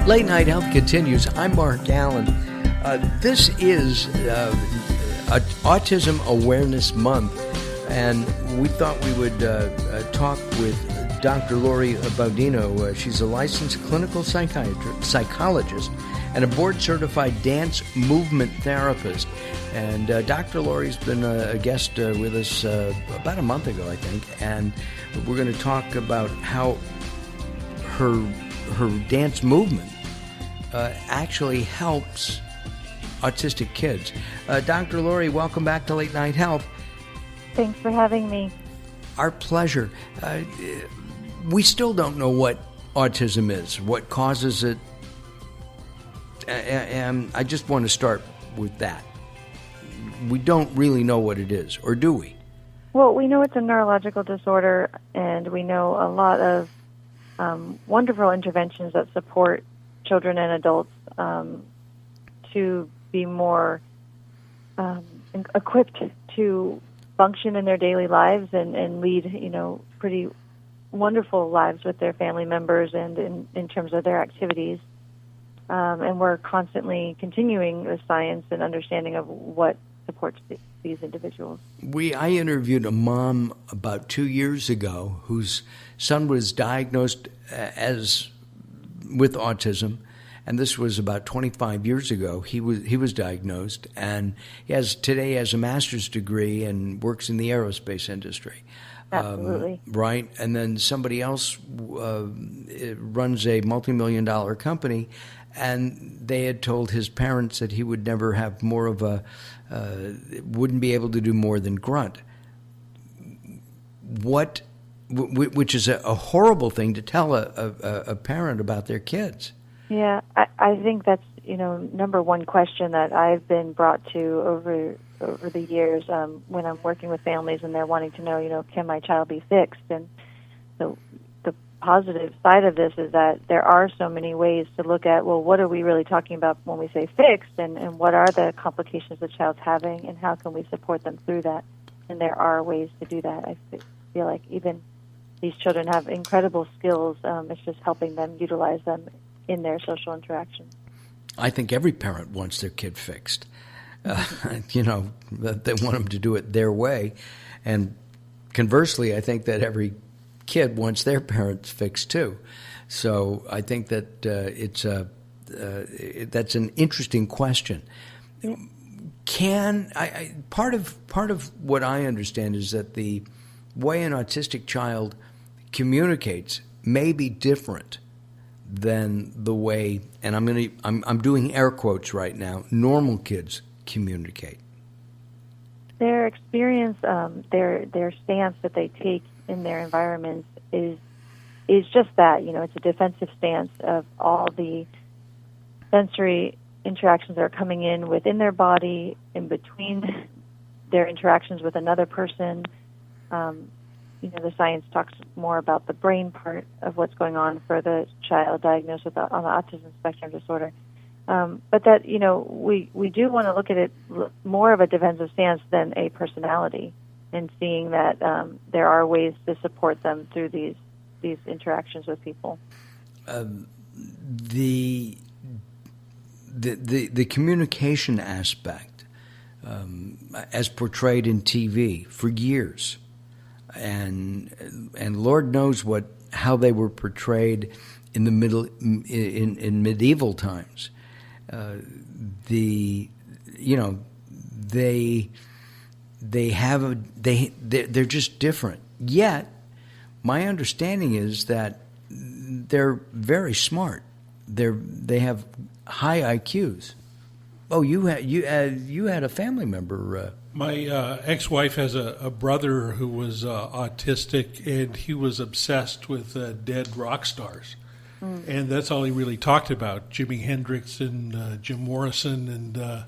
Late Night Health continues. I'm Mark Alyn. This is Autism Awareness Month, and we thought we would talk with Dr. Lori Baudino. She's a licensed clinical psychologist and a board-certified dance movement therapist. And Dr. Lori's been a guest with us about a month ago, I think, and we're going to talk about how her dance movement actually helps autistic kids. Dr. Lori, welcome back to Late Night Health. Thanks for having me. Our pleasure. We still don't know what autism is, what causes it, and I just want to start with that. We don't really know what it is, or do we? Well, we know it's a neurological disorder, and we know a lot of wonderful interventions that support children and adults to be more equipped to function in their daily lives and lead, pretty wonderful lives with their family members and in terms of their activities. And we're constantly continuing the science and understanding of what supports these individuals. I interviewed a mom about 2 years ago whose son was diagnosed with autism, and this was about 25 years ago. He was diagnosed, and he has a master's degree and works in the aerospace industry. Absolutely. Right, and then somebody else runs a multi-million-dollar company, and they had told his parents that he would never have more of wouldn't be able to do more than grunt. Which is a horrible thing to tell a parent about their kids. Yeah, I think that's number one question that I've been brought to over the years when I'm working with families and they're wanting to know, can my child be fixed? And the positive side of this is that there are so many ways to look at, well, what are we really talking about when we say fixed, and what are the complications the child's having, and how can we support them through that? And there are ways to do that. I feel like even these children have incredible skills. It's just helping them utilize them in their social interactions. I think every parent wants their kid fixed. They want them to do it their way. And conversely, I think that every kid wants their parents fixed too. So I think that that's an interesting question. Part of what I understand is that the way an autistic child communicates may be different than the way, and I'm doing air quotes right now, normal kids communicate. Their experience, their stance that they take in their environments is just that. It's a defensive stance of all the sensory interactions that are coming in within their body, in between their interactions with another person. The science talks more about the brain part of what's going on for the child diagnosed on the autism spectrum disorder. But that, we do want to look at it more of a defensive stance than a personality, and seeing that there are ways to support them through these interactions with people. The communication aspect, as portrayed in TV for years, and Lord knows how they were portrayed in in medieval times. They're just different. Yet, my understanding is that they're very smart. They have high IQs. Oh, you had a family member. My ex-wife has a brother who was autistic, and he was obsessed with dead rock stars. And that's all he really talked about, Jimi Hendrix and Jim Morrison, and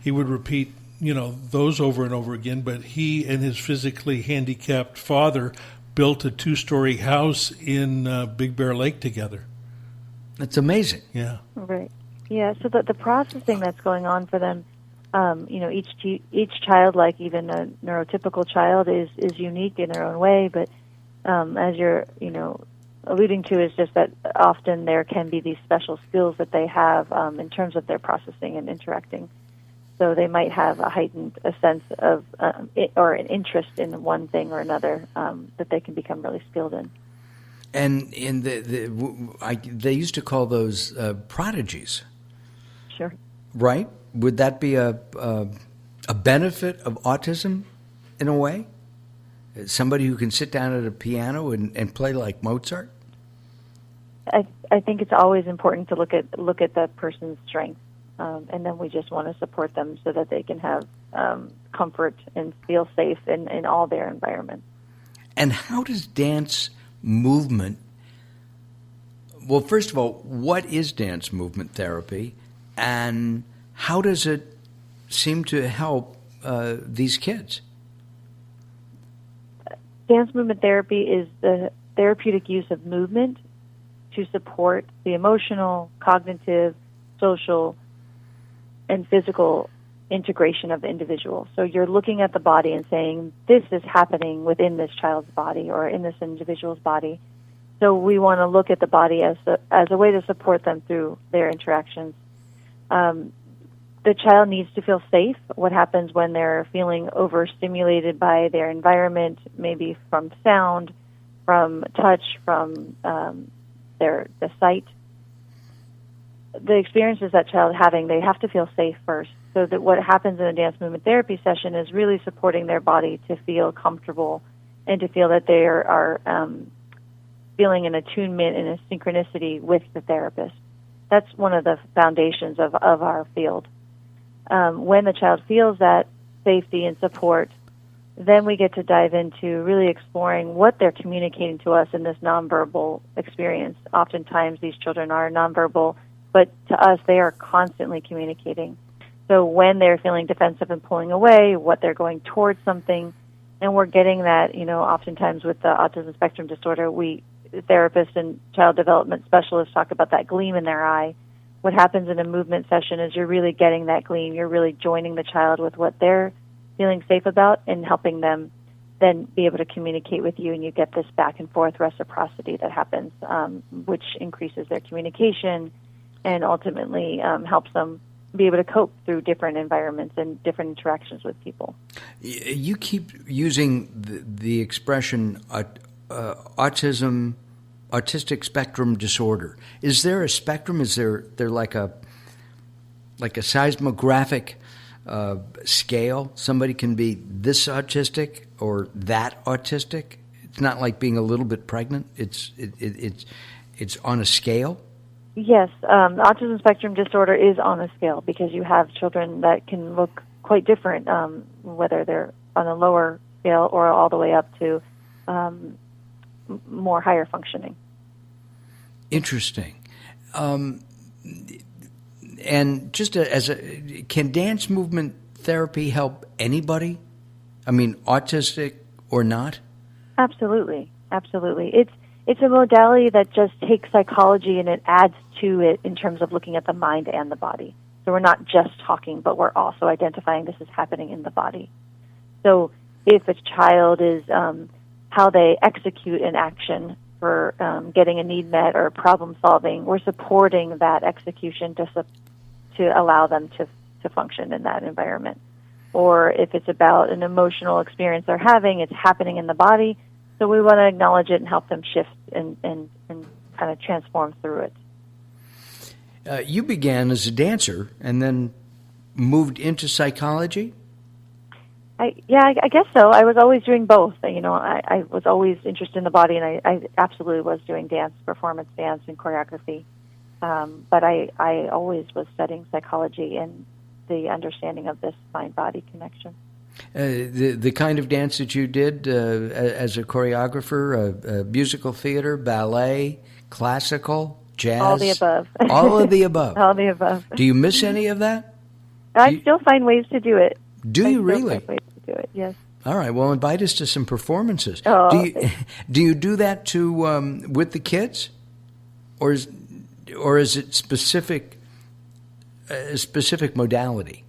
he would repeat, those over and over again. But he and his physically handicapped father built a 2-story house in Big Bear Lake together. That's amazing. Yeah. Right. Yeah. So the processing that's going on for them, each child, like even a neurotypical child, is unique in their own way. But as you're, alluding to is just that often there can be these special skills that they have in terms of their processing and interacting. So they might have a heightened sense of or an interest in one thing or another that they can become really skilled in. And in they used to call those prodigies. Sure. Right? Would that be a benefit of autism in a way? Somebody who can sit down at a piano and play like Mozart? I think it's always important to look at that person's strengths, and then we just want to support them so that they can have comfort and feel safe in all their environments. And how does dance movement? Well, first of all, what is dance movement therapy, and how does it seem to help these kids? Dance movement therapy is the therapeutic use of movement to support the emotional, cognitive, social, and physical integration of the individual. So you're looking at the body and saying, this is happening within this child's body or in this individual's body. So we want to look at the body as a way to support them through their interactions. The child needs to feel safe. What happens when they're feeling overstimulated by their environment, maybe from sound, from touch, from the sight? The experiences that child having, they have to feel safe first. So that what happens in a dance movement therapy session is really supporting their body to feel comfortable and to feel that they are feeling an attunement and a synchronicity with the therapist. That's one of the foundations of our field. When the child feels that safety and support, then we get to dive into really exploring what they're communicating to us in this nonverbal experience. Oftentimes these children are nonverbal, but to us they are constantly communicating. So when they're feeling defensive and pulling away, what they're going towards something, and we're getting that, oftentimes with the autism spectrum disorder, therapists and child development specialists talk about that gleam in their eye. What happens in a movement session is you're really getting that gleam. You're really joining the child with what they're feeling safe about and helping them then be able to communicate with you, and you get this back and forth reciprocity that happens, which increases their communication and ultimately helps them be able to cope through different environments and different interactions with people. You keep using the expression autism, autistic spectrum disorder. Is there a spectrum? Is there like a seismographic scale? Somebody can be this autistic or that autistic. It's not like being a little bit pregnant. It's on a scale. Yes, autism spectrum disorder is on a scale because you have children that can look quite different, whether they're on a lower scale or all the way up to more higher functioning. Interesting. And just can dance movement therapy help anybody? I mean, autistic or not? Absolutely. It's a modality that just takes psychology and it adds to it in terms of looking at the mind and the body. So we're not just talking, but we're also identifying this is happening in the body. So if a child is how they execute an action for getting a need met or problem solving, we're supporting that execution to allow them to function in that environment. Or if it's about an emotional experience they're having, it's happening in the body. So we want to acknowledge it and help them shift and kind of transform through it. You began as a dancer and then moved into psychology? I guess so. I was always doing both. I was always interested in the body, and I absolutely was doing dance, performance dance, and choreography. But I always was studying psychology and the understanding of this mind-body connection. The kind of dance that you did as a choreographer, musical theater, ballet, classical, jazz? All the above. All of the above? All the above. Do you miss any of that? I still find ways to do it. Do you really? Find ways to do it, yes. All right. Well, invite us to some performances. Oh. Do you do that with the kids, or is it a specific modality?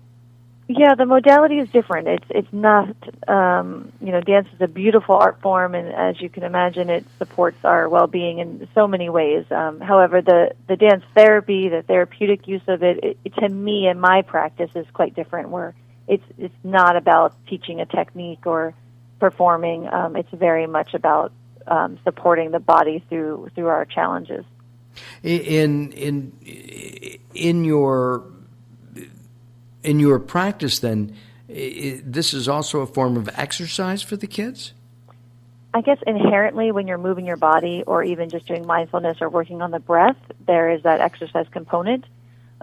Yeah, the modality is different. It's not, dance is a beautiful art form, and as you can imagine, it supports our well-being in so many ways. However, the dance therapy, the therapeutic use of it, to me, in my practice, is quite different, where it's not about teaching a technique or performing. It's very much about supporting the body through our challenges. In your practice, then, this is also a form of exercise for the kids? I guess inherently when you're moving your body or even just doing mindfulness or working on the breath, there is that exercise component.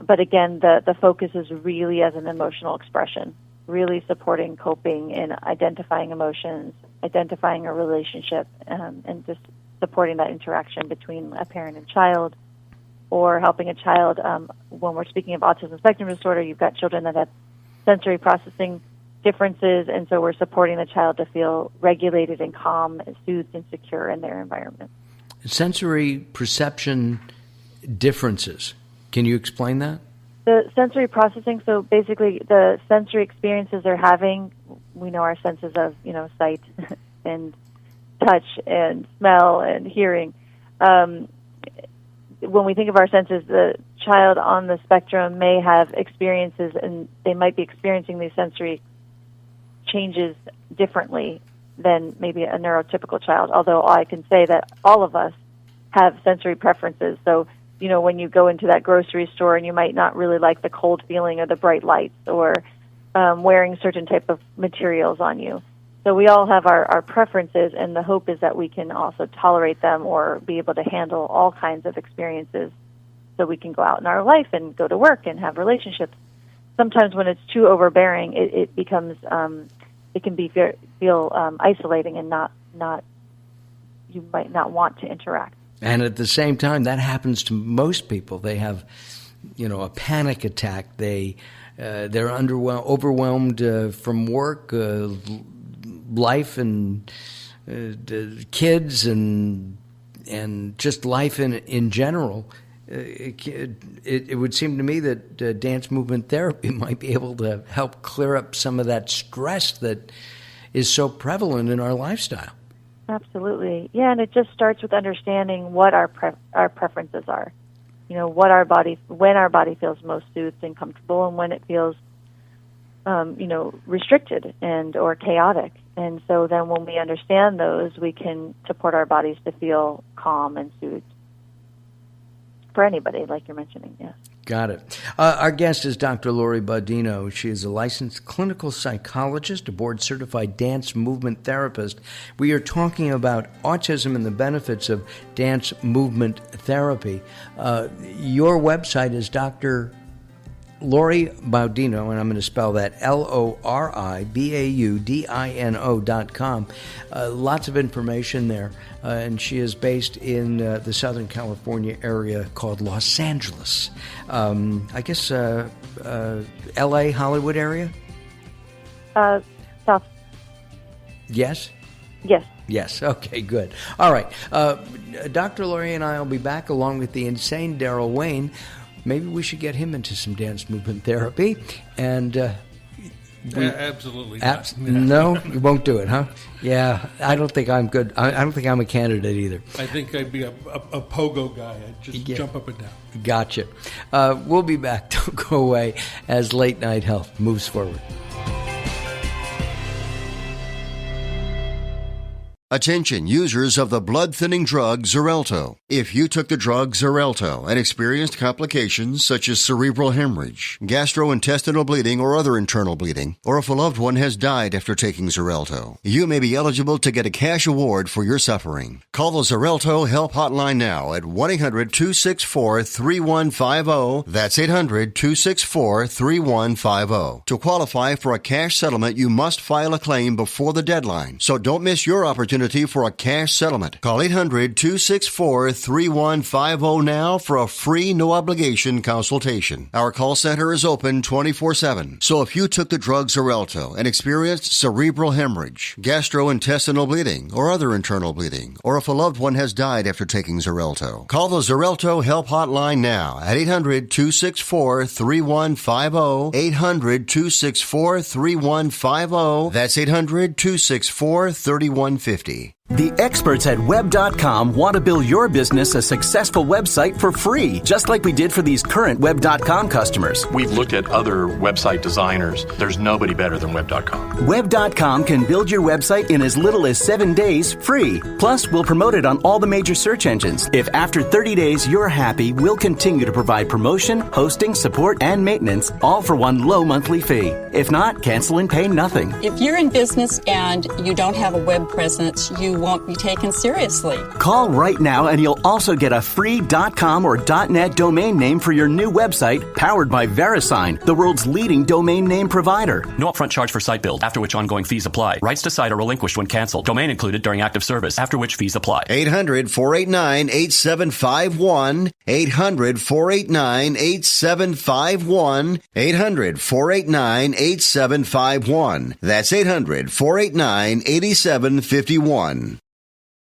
But again, the focus is really as an emotional expression, really supporting coping and identifying emotions, identifying a relationship, and just supporting that interaction between a parent and child, or helping a child. When we're speaking of autism spectrum disorder, you've got children that have sensory processing differences, and so we're supporting the child to feel regulated and calm, and soothed and secure in their environment. Sensory perception differences. Can you explain that? The sensory processing, so basically the sensory experiences they're having, we know our senses of, sight and touch and smell and hearing. When we think of our senses, the child on the spectrum may have experiences, and they might be experiencing these sensory changes differently than maybe a neurotypical child, although I can say that all of us have sensory preferences. So, when you go into that grocery store and you might not really like the cold feeling or the bright lights or wearing certain type of materials on you. So we all have our preferences, and the hope is that we can also tolerate them or be able to handle all kinds of experiences so we can go out in our life and go to work and have relationships. Sometimes when it's too overbearing, it becomes, it can feel isolating and not you might not want to interact. And at the same time, that happens to most people. They have, a panic attack. They're overwhelmed from work, life, and kids, and just life in general. It would seem to me that dance movement therapy might be able to help clear up some of that stress that is so prevalent in our lifestyle. Absolutely. Yeah, and it just starts with understanding what our preferences are. When our body feels most soothed and comfortable, and when it feels, restricted and or chaotic. And so then when we understand those, we can support our bodies to feel calm and soothed. For anybody, like you're mentioning, yes. Got it. Our guest is Dr. Lori Baudino. She is a licensed clinical psychologist, a board-certified dance movement therapist. We are talking about autism and the benefits of dance movement therapy. Your website is Dr. Lori Baudino, and I'm going to spell that LORIBAUDINO.com. Lots of information there, and she is based in the Southern California area called Los Angeles. I guess L.A., Hollywood area? South. Yes? Yes. Yes. Okay, good. All right. Dr. Lori and I will be back along with the insane Daryl Wayne. Maybe we should get him into some dance movement therapy. And absolutely not. No, you won't do it, huh? Yeah, I don't think I'm good. I don't think I'm a candidate either. I think I'd be a pogo guy. I'd just jump up and down. Gotcha. We'll be back. Don't go away as Late Night Health moves forward. Attention users of the blood-thinning drug Xarelto. If you took the drug Xarelto and experienced complications such as cerebral hemorrhage, gastrointestinal bleeding or other internal bleeding, or if a loved one has died after taking Xarelto, you may be eligible to get a cash award for your suffering. Call the Xarelto Help Hotline now at 1-800-264-3150. That's 800-264-3150. To qualify for a cash settlement, you must file a claim before the deadline, so don't miss your opportunity for a cash settlement. Call 800-264-3150 now for a free, no-obligation consultation. Our call center is open 24/7. So if you took the drug Xarelto and experienced cerebral hemorrhage, gastrointestinal bleeding, or other internal bleeding, or if a loved one has died after taking Xarelto. Call the Xarelto Help Hotline now at 800-264-3150, 800-264-3150. That's 800-264-3150. The experts at Web.com want to build your business a successful website for free, just like we did for these current Web.com customers. We've looked at other website designers. There's nobody better than Web.com. Web.com can build your website in as little as 7 days free. Plus, we'll promote it on all the major search engines. If after 30 days you're happy, we'll continue to provide promotion, hosting, support, and maintenance, all for one low monthly fee. If not, cancel and pay nothing. If you're in business and you don't have a web presence, you won't be taken seriously. Call right now and you'll also get a free .com or .net domain name for your new website, powered by VeriSign, the world's leading domain name provider. No upfront charge for site build, after which ongoing fees apply. Rights to site are relinquished when canceled. Domain included during active service, after which fees apply. 800-489-8751. 800-489-8751. 800-489-8751. That's 800-489-8751.